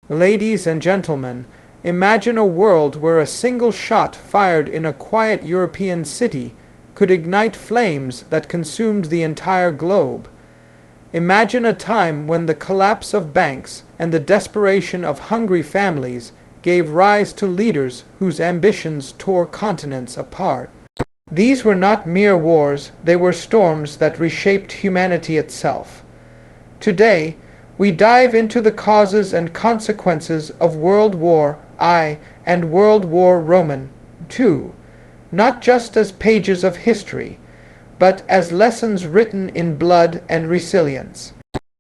Ladies and gentlemen, imagine a world where a single shot fired in a quiet European city could ignite flames that consumed the entire globe. Imagine a time when the collapse of banks and the desperation of hungry families gave rise to leaders whose ambitions tore continents apart. These were not mere wars, they were storms that reshaped humanity itself. Today, we dive into the causes and consequences of World War I and World War II, not just as pages of history, but as lessons written in blood and resilience.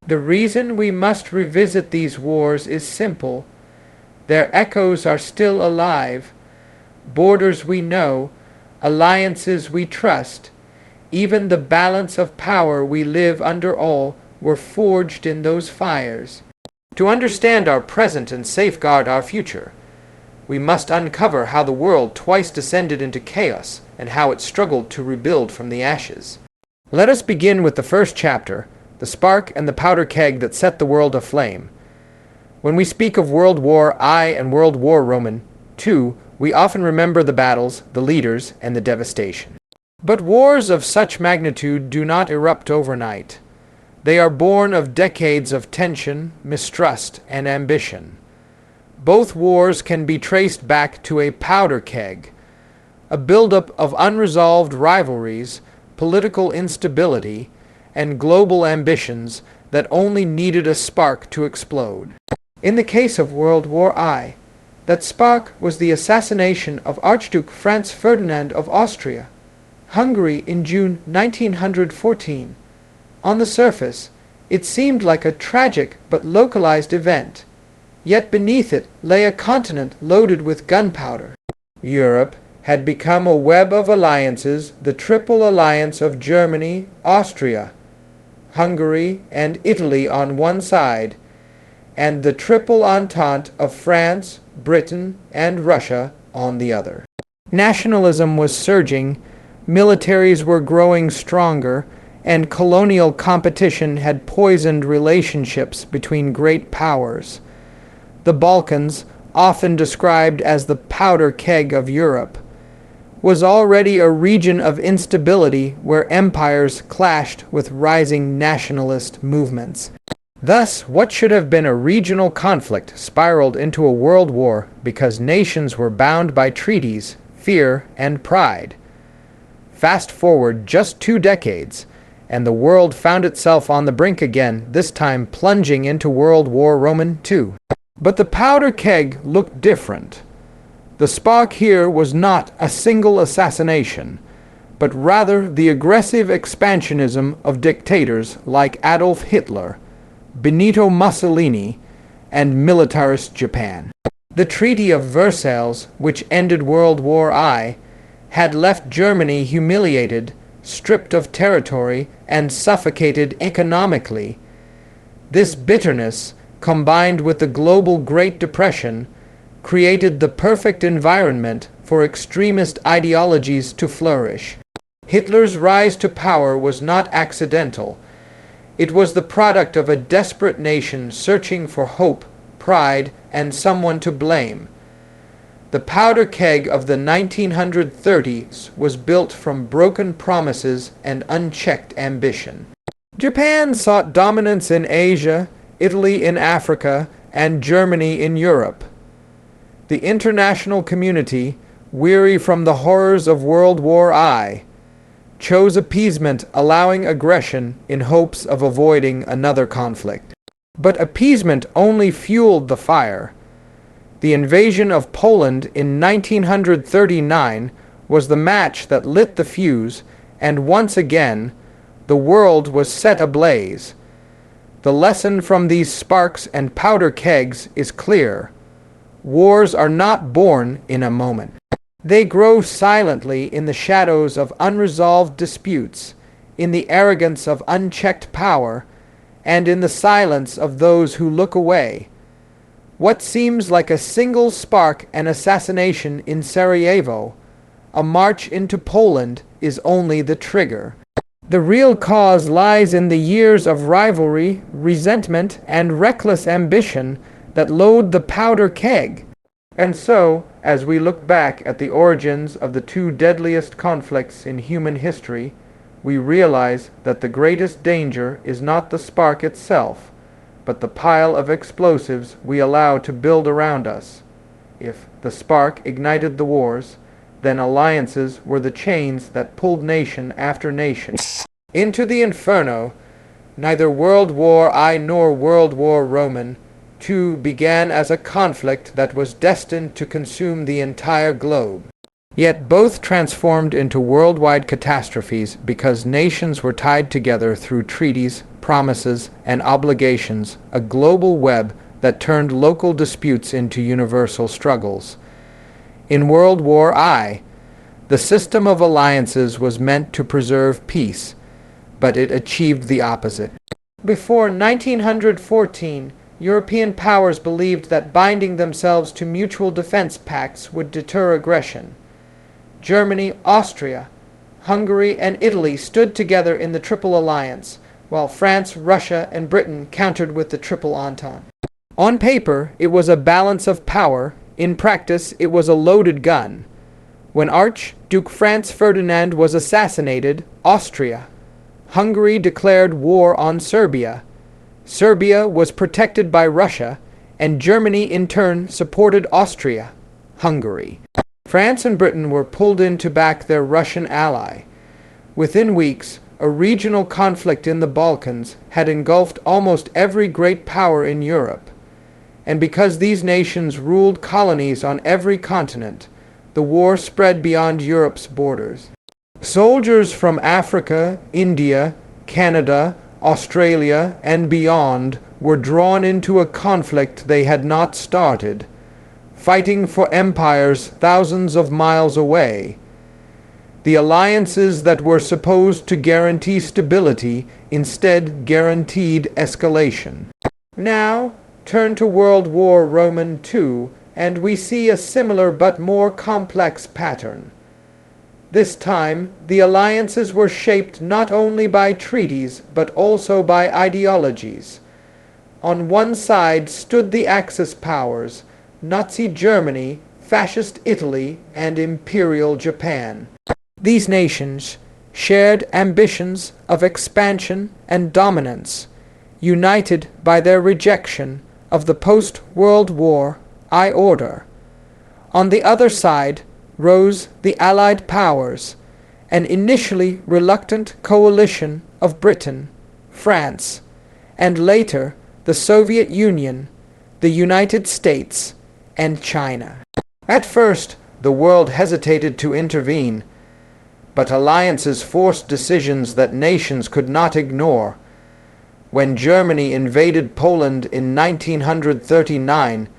The reason we must revisit these wars is simple. Their echoes are still alive. Borders we know, alliances we trust, even the balance of power we live under all were forged in those fires. To understand our present and safeguard our future, we must uncover how the world twice descended into chaos and how it struggled to rebuild from the ashes. Let us begin with the first chapter, the spark and the powder keg that set the world aflame. When we speak of World War I and World War II, we often remember the battles, the leaders, and the devastation. But wars of such magnitude do not erupt overnight. They are born of decades of tension, mistrust, and ambition. Both wars can be traced back to a powder keg, a buildup of unresolved rivalries, political instability, and global ambitions that only needed a spark to explode. In the case of World War I, that spark was the assassination of Archduke Franz Ferdinand of Austria, Hungary in June 1914. On the surface, it seemed like a tragic but localized event, yet beneath it lay a continent loaded with gunpowder. Europe had become a web of alliances, the triple alliance of Germany, Austria, Hungary, and Italy on one side, and the triple entente of France, Britain, and Russia on the other. Nationalism was surging, militaries were growing stronger, and colonial competition had poisoned relationships between great powers. The Balkans, often described as the powder keg of Europe, was already a region of instability where empires clashed with rising nationalist movements. Thus, what should have been a regional conflict spiraled into a world war because nations were bound by treaties, fear, and pride. Fast forward just 2 decades, and the world found itself on the brink again, this time plunging into World War II. But the powder keg looked different. The spark here was not a single assassination, but rather the aggressive expansionism of dictators like Adolf Hitler, Benito Mussolini, and militarist Japan. The Treaty of Versailles, which ended World War I, had left Germany humiliated, stripped of territory, and suffocated economically. This bitterness, combined with the global Great Depression, created the perfect environment for extremist ideologies to flourish. Hitler's rise to power was not accidental. It was the product of a desperate nation searching for hope, pride, and someone to blame. The powder keg of the 1930s was built from broken promises and unchecked ambition. Japan sought dominance in Asia, Italy in Africa, and Germany in Europe. The international community, weary from the horrors of World War I, chose appeasement, allowing aggression in hopes of avoiding another conflict. But appeasement only fueled the fire. The invasion of Poland in 1939 was the match that lit the fuse, and once again, the world was set ablaze. The lesson from these sparks and powder kegs is clear. Wars are not born in a moment. They grow silently in the shadows of unresolved disputes, in the arrogance of unchecked power, and in the silence of those who look away. What seems like a single spark, an assassination in Sarajevo, a march into Poland, is only the trigger. The real cause lies in the years of rivalry, resentment, and reckless ambition that load the powder keg. And so, as we look back at the origins of the two deadliest conflicts in human history, we realize that the greatest danger is not the spark itself, but the pile of explosives we allow to build around us. If the spark ignited the wars, then alliances were the chains that pulled nation after nation into the inferno. Neither World War I nor World War Roman II began as a conflict that was destined to consume the entire globe. Yet both transformed into worldwide catastrophes because nations were tied together through treaties, promises, and obligations, a global web that turned local disputes into universal struggles. In World War I, the system of alliances was meant to preserve peace, but it achieved the opposite. Before 1914, European powers believed that binding themselves to mutual defense pacts would deter aggression. Germany, Austria, Hungary, and Italy stood together in the Triple Alliance, while France, Russia, and Britain countered with the Triple Entente. On paper, it was a balance of power. In practice, it was a loaded gun. When Archduke Franz Ferdinand was assassinated, Hungary declared war on Serbia. Serbia was protected by Russia, and Germany in turn supported Hungary. France and Britain were pulled in to back their Russian ally. Within weeks, a regional conflict in the Balkans had engulfed almost every great power in Europe. And because these nations ruled colonies on every continent, the war spread beyond Europe's borders. Soldiers from Africa, India, Canada, Australia, and beyond were drawn into a conflict they had not started, fighting for empires thousands of miles away. The alliances that were supposed to guarantee stability instead guaranteed escalation. Now, turn to World War Roman II, and we see a similar but more complex pattern. This time, the alliances were shaped not only by treaties, but also by ideologies. On one side stood the Axis powers, Nazi Germany, Fascist Italy, and Imperial Japan. These nations shared ambitions of expansion and dominance, united by their rejection of the post-World War I order. On the other side rose the Allied powers, an initially reluctant coalition of Britain, France, and later the Soviet Union, the United States, and China. At first, the world hesitated to intervene, but alliances forced decisions that nations could not ignore. When Germany invaded Poland in 1939,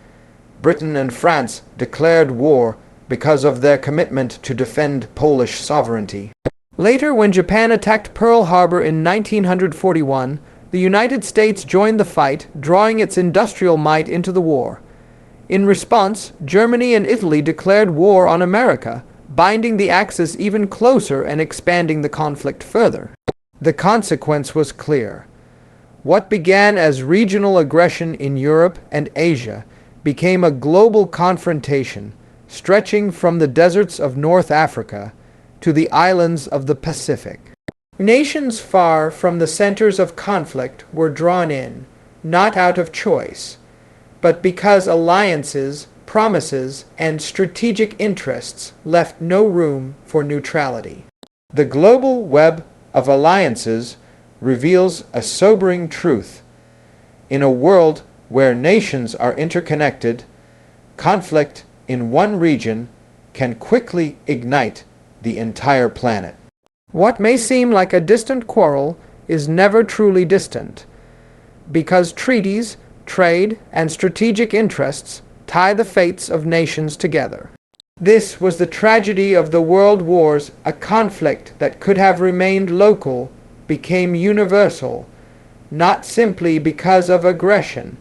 Britain and France declared war because of their commitment to defend Polish sovereignty. Later, when Japan attacked Pearl Harbor in 1941, the United States joined the fight, drawing its industrial might into the war. In response, Germany and Italy declared war on America, binding the Axis even closer and expanding the conflict further. The consequence was clear. What began as regional aggression in Europe and Asia became a global confrontation, stretching from the deserts of North Africa to the islands of the Pacific. Nations far from the centers of conflict were drawn in, not out of choice, but because alliances, promises, and strategic interests left no room for neutrality. The global web of alliances reveals a sobering truth. In a world where nations are interconnected, conflict in one region can quickly ignite the entire planet. What may seem like a distant quarrel is never truly distant, because treaties, trade, and strategic interests tie the fates of nations together. This was the tragedy of the world wars. A conflict that could have remained local became universal, not simply because of aggression,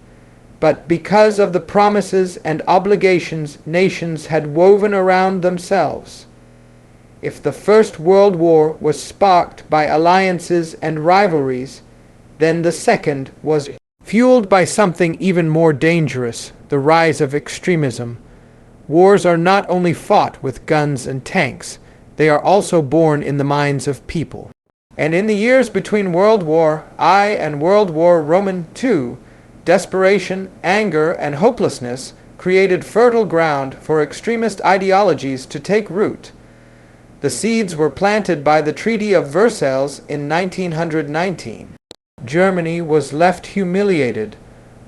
but because of the promises and obligations nations had woven around themselves. If the First World War was sparked by alliances and rivalries, then the Second was fueled by something even more dangerous, the rise of extremism. Wars are not only fought with guns and tanks, they are also born in the minds of people. And in the years between World War I and World War II, desperation, anger, and hopelessness created fertile ground for extremist ideologies to take root. The seeds were planted by the Treaty of Versailles in 1919. Germany was left humiliated,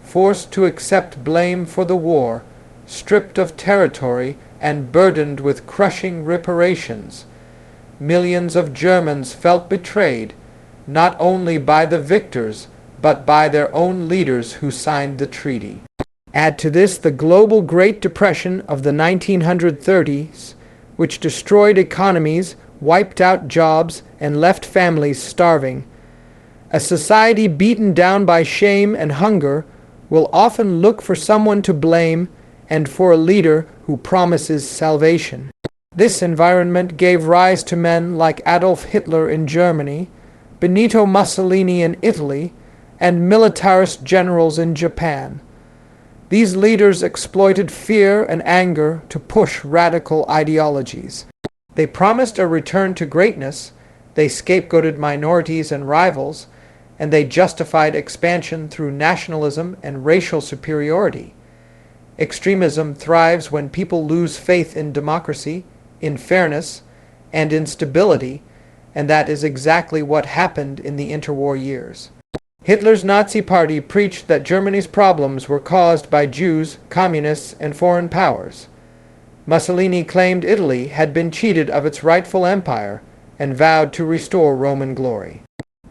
forced to accept blame for the war, stripped of territory, and burdened with crushing reparations. Millions of Germans felt betrayed, not only by the victors, but by their own leaders who signed the treaty. Add to this the global Great Depression of the 1930s, which destroyed economies, wiped out jobs, and left families starving. A society beaten down by shame and hunger will often look for someone to blame and for a leader who promises salvation. This environment gave rise to men like Adolf Hitler in Germany, Benito Mussolini in Italy, and militarist generals in Japan. These leaders exploited fear and anger to push radical ideologies. They promised a return to greatness, they scapegoated minorities and rivals, and they justified expansion through nationalism and racial superiority. Extremism thrives when people lose faith in democracy, in fairness, and in stability, and that is exactly what happened in the interwar years. Hitler's Nazi Party preached that Germany's problems were caused by Jews, communists, and foreign powers. Mussolini claimed Italy had been cheated of its rightful empire and vowed to restore Roman glory.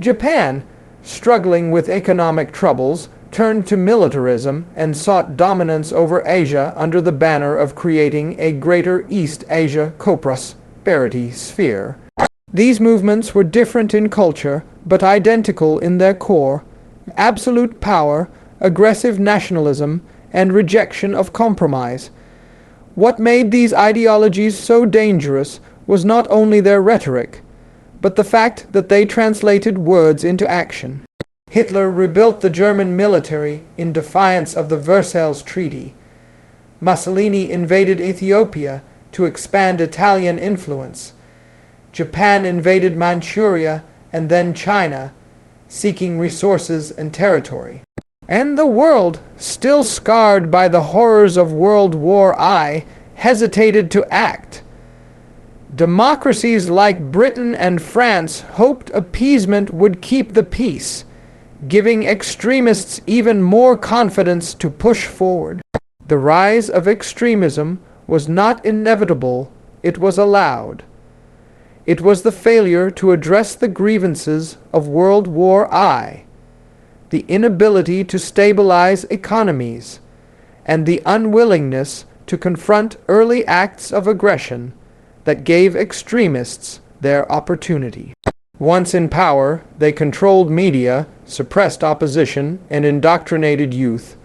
Japan, struggling with economic troubles, turned to militarism and sought dominance over Asia under the banner of creating a Greater East Asia co-prosperity sphere. These movements were different in culture, but identical in their core: absolute power, aggressive nationalism, and rejection of compromise. What made these ideologies so dangerous was not only their rhetoric, but the fact that they translated words into action. Hitler rebuilt the German military in defiance of the Versailles Treaty. Mussolini invaded Ethiopia to expand Italian influence. Japan invaded Manchuria and then China, seeking resources and territory. And the world, still scarred by the horrors of World War I, hesitated to act. Democracies like Britain and France hoped appeasement would keep the peace, giving extremists even more confidence to push forward. The rise of extremism was not inevitable, it was allowed. It was the failure to address the grievances of World War I, the inability to stabilize economies, and the unwillingness to confront early acts of aggression that gave extremists their opportunity. Once in power, they controlled media, suppressed opposition, and indoctrinated youth,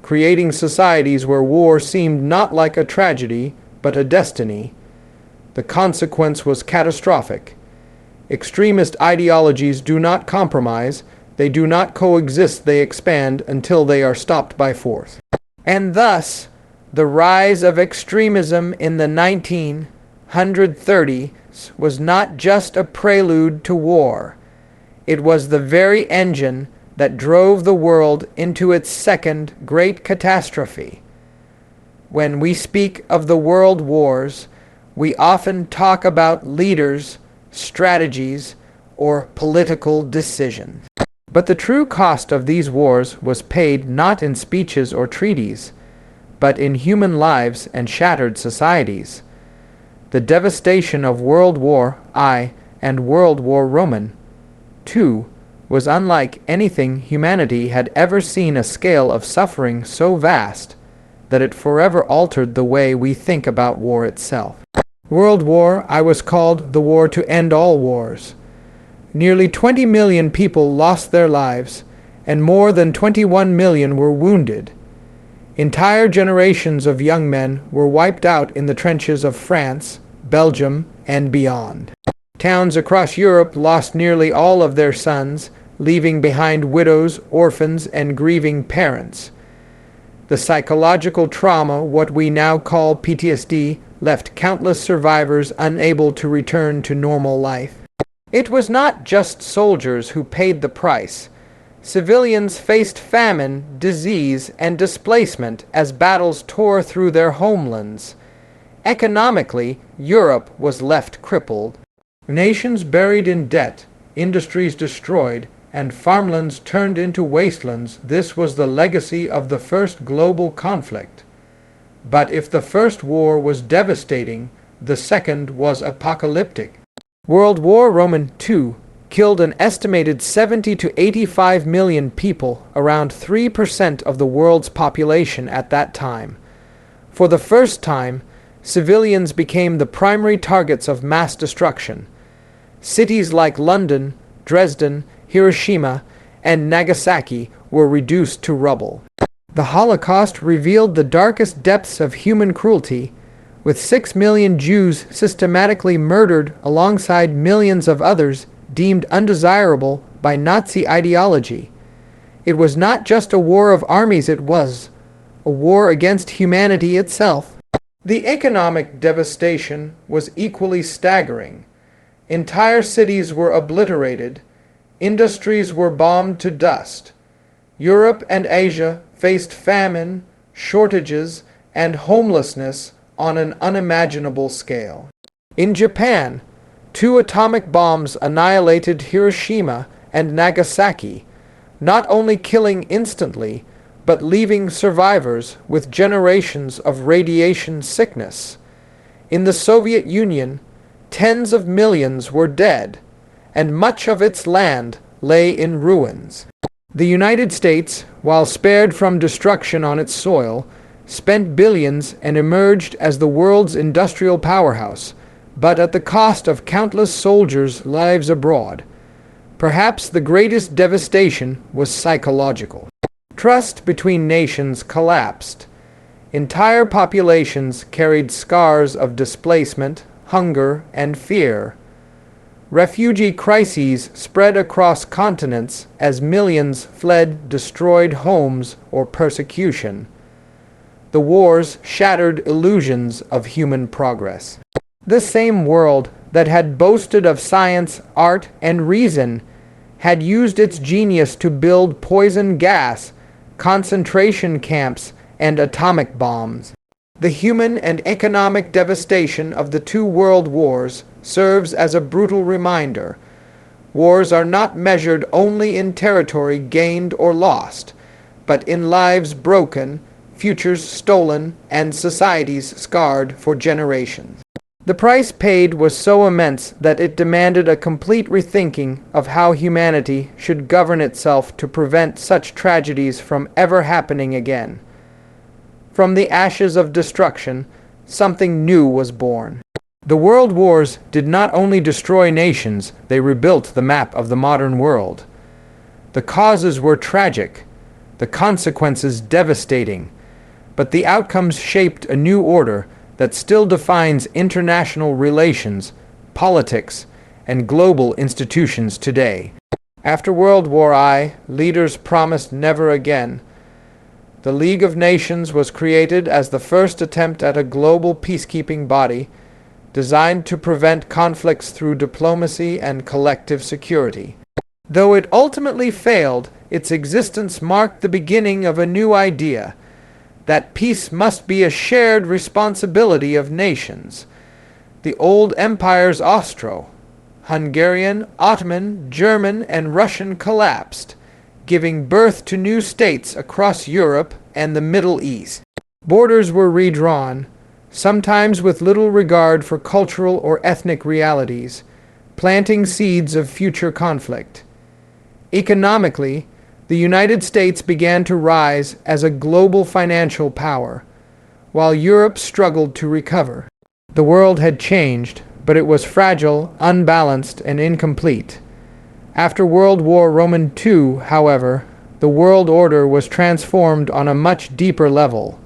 creating societies where war seemed not like a tragedy, but a destiny. The consequence was catastrophic. Extremist ideologies do not compromise, they do not coexist, they expand until they are stopped by force. And thus, the rise of extremism in the 1930s was not just a prelude to war. It was the very engine that drove the world into its second great catastrophe. When we speak of the world wars, we often talk about leaders, strategies, or political decisions. But the true cost of these wars was paid not in speeches or treaties, but in human lives and shattered societies. The devastation of World War I and World War II was unlike anything humanity had ever seen, a scale of suffering so vast that it forever altered the way we think about war itself. World War I was called the war to end all wars. Nearly 20 million people lost their lives, and more than 21 million were wounded. Entire generations of young men were wiped out in the trenches of France, Belgium, and beyond. Towns across Europe lost nearly all of their sons, leaving behind widows, orphans, and grieving parents. The psychological trauma, what we now call PTSD, left countless survivors unable to return to normal life. It was not just soldiers who paid the price. Civilians faced famine, disease, and displacement as battles tore through their homelands. Economically, Europe was left crippled. Nations buried in debt, industries destroyed, and farmlands turned into wastelands. This was the legacy of the first global conflict. But if the First War was devastating, the Second was apocalyptic. World War II killed an estimated 70 to 85 million people, around 3% of the world's population at that time. For the first time, civilians became the primary targets of mass destruction. Cities like London, Dresden, Hiroshima, and Nagasaki were reduced to rubble. The Holocaust revealed the darkest depths of human cruelty, with 6 million Jews systematically murdered alongside millions of others deemed undesirable by Nazi ideology. It was not just a war of armies, it was a war against humanity itself. The economic devastation was equally staggering. Entire cities were obliterated. Industries were bombed to dust. Europe and Asia faced famine, shortages, and homelessness on an unimaginable scale. In Japan, 2 atomic bombs annihilated Hiroshima and Nagasaki, not only killing instantly, but leaving survivors with generations of radiation sickness. In the Soviet Union, tens of millions were dead, and much of its land lay in ruins. The United States, while spared from destruction on its soil, spent billions and emerged as the world's industrial powerhouse, but at the cost of countless soldiers' lives abroad. Perhaps the greatest devastation was psychological. Trust between nations collapsed. Entire populations carried scars of displacement, hunger, and fear. Refugee crises spread across continents as millions fled destroyed homes or persecution. The wars shattered illusions of human progress. The same world that had boasted of science, art, and reason had used its genius to build poison gas, concentration camps, and atomic bombs. The human and economic devastation of the 2 world wars serves as a brutal reminder. Wars are not measured only in territory gained or lost, but in lives broken, futures stolen, and societies scarred for generations. The price paid was so immense that it demanded a complete rethinking of how humanity should govern itself to prevent such tragedies from ever happening again. From the ashes of destruction, something new was born. The world wars did not only destroy nations, they rebuilt the map of the modern world. The causes were tragic, the consequences devastating, but the outcomes shaped a new order that still defines international relations, politics, and global institutions today. After World War I, leaders promised never again. The League of Nations was created as the first attempt at a global peacekeeping body designed to prevent conflicts through diplomacy and collective security. Though it ultimately failed, its existence marked the beginning of a new idea, that peace must be a shared responsibility of nations. The old empires Austro-Hungarian, Ottoman, German, and Russian collapsed, giving birth to new states across Europe and the Middle East. Borders were redrawn, sometimes with little regard for cultural or ethnic realities, planting seeds of future conflict. Economically, the United States began to rise as a global financial power, while Europe struggled to recover. The world had changed, but it was fragile, unbalanced, and incomplete. After World War II, however, the world order was transformed on a much deeper level.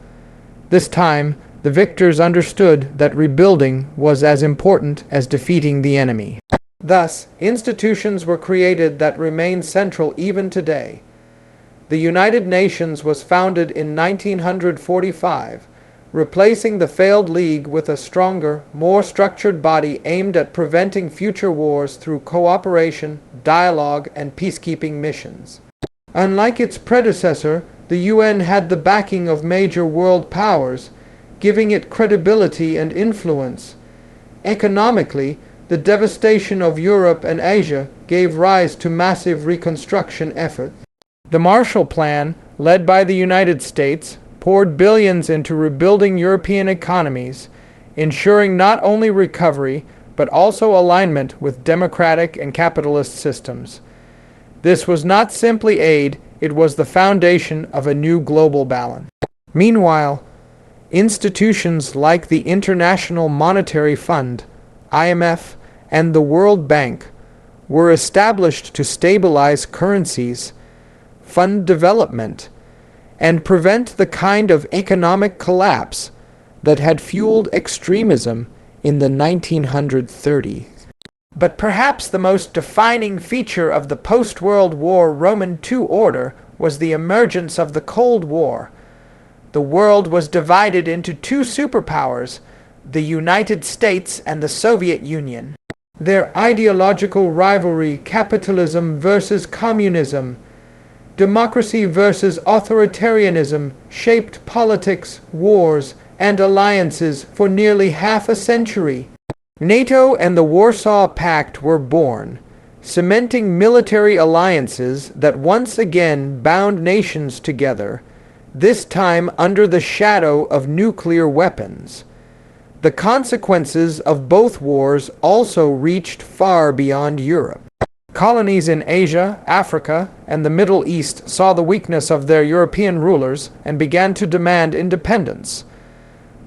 This time, the victors understood that rebuilding was as important as defeating the enemy. Thus, institutions were created that remain central even today. The United Nations was founded in 1945, replacing the failed League with a stronger, more structured body aimed at preventing future wars through cooperation, dialogue, and peacekeeping missions. Unlike its predecessor, the UN had the backing of major world powers, giving it credibility and influence. Economically, the devastation of Europe and Asia gave rise to massive reconstruction efforts. The Marshall Plan, led by the United States, poured billions into rebuilding European economies, ensuring not only recovery, but also alignment with democratic and capitalist systems. This was not simply aid, it was the foundation of a new global balance. Meanwhile, institutions like the International Monetary Fund, IMF, and the World Bank were established to stabilize currencies, fund development, and prevent the kind of economic collapse that had fueled extremism in the 1930s. But perhaps the most defining feature of the post-World War Roman II order was the emergence of the Cold War. The world was divided into two superpowers, the United States and the Soviet Union. Their ideological rivalry, capitalism versus communism, democracy versus authoritarianism, shaped politics, wars, and alliances for nearly half a century. NATO and the Warsaw Pact were born, cementing military alliances that once again bound nations together, this time under the shadow of nuclear weapons. The consequences of both wars also reached far beyond Europe. Colonies in Asia, Africa, and the Middle East saw the weakness of their European rulers and began to demand independence.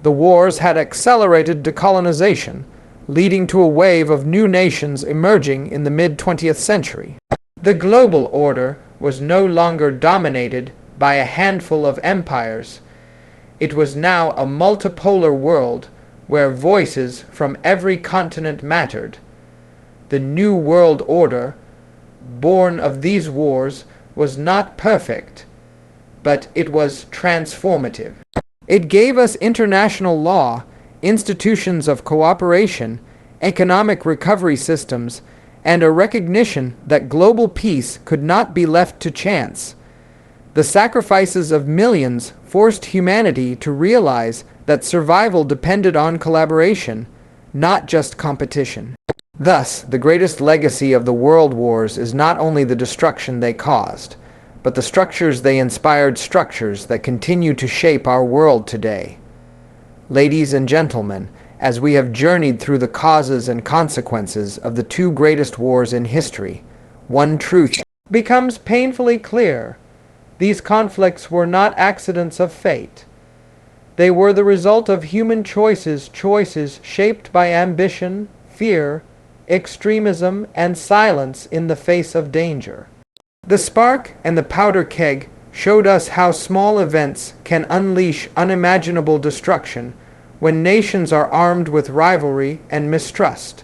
The wars had accelerated decolonization, leading to a wave of new nations emerging in the mid-20th century. The global order was no longer dominated by a handful of empires. It was now a multipolar world where voices from every continent mattered. The New World Order, born of these wars, was not perfect, but it was transformative. It gave us international law, institutions of cooperation, economic recovery systems, and a recognition that global peace could not be left to chance. The sacrifices of millions forced humanity to realize that survival depended on collaboration, not just competition. Thus, the greatest legacy of the world wars is not only the destruction they caused, but the structures they inspired, structures that continue to shape our world today. Ladies and gentlemen, as we have journeyed through the causes and consequences of the two greatest wars in history, one truth becomes painfully clear. These conflicts were not accidents of fate. They were the result of human choices shaped by ambition, fear, extremism, and silence in the face of danger. The spark and the powder keg showed us how small events can unleash unimaginable destruction when nations are armed with rivalry and mistrust.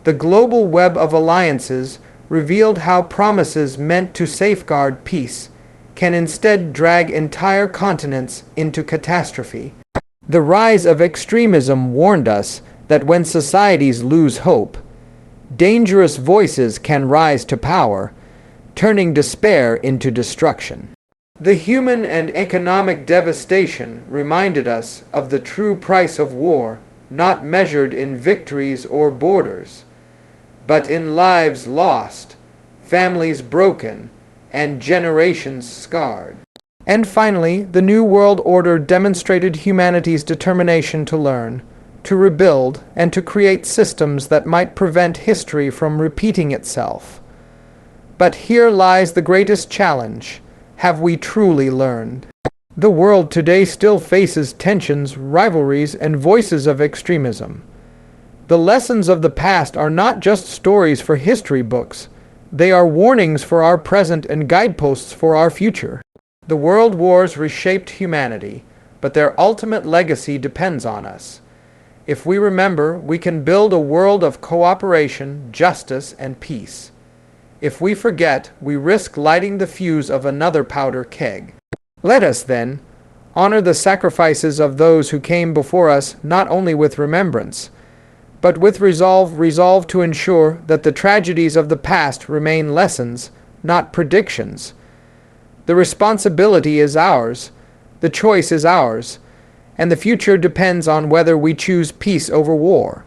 The global web of alliances revealed how promises meant to safeguard peace can instead drag entire continents into catastrophe. The rise of extremism warned us that when societies lose hope, dangerous voices can rise to power, turning despair into destruction. The human and economic devastation reminded us of the true price of war, not measured in victories or borders, but in lives lost, families broken, and generations scarred. And finally, the New World Order demonstrated humanity's determination to learn, to rebuild, and to create systems that might prevent history from repeating itself. But here lies the greatest challenge. Have we truly learned? The world today still faces tensions, rivalries, and voices of extremism. The lessons of the past are not just stories for history books. They are warnings for our present and guideposts for our future. The world wars reshaped humanity, but their ultimate legacy depends on us. If we remember, we can build a world of cooperation, justice, and peace. If we forget, we risk lighting the fuse of another powder keg. Let us, then, honor the sacrifices of those who came before us not only with remembrance, but with resolve to ensure that the tragedies of the past remain lessons, not predictions. The responsibility is ours, the choice is ours, and the future depends on whether we choose peace over war.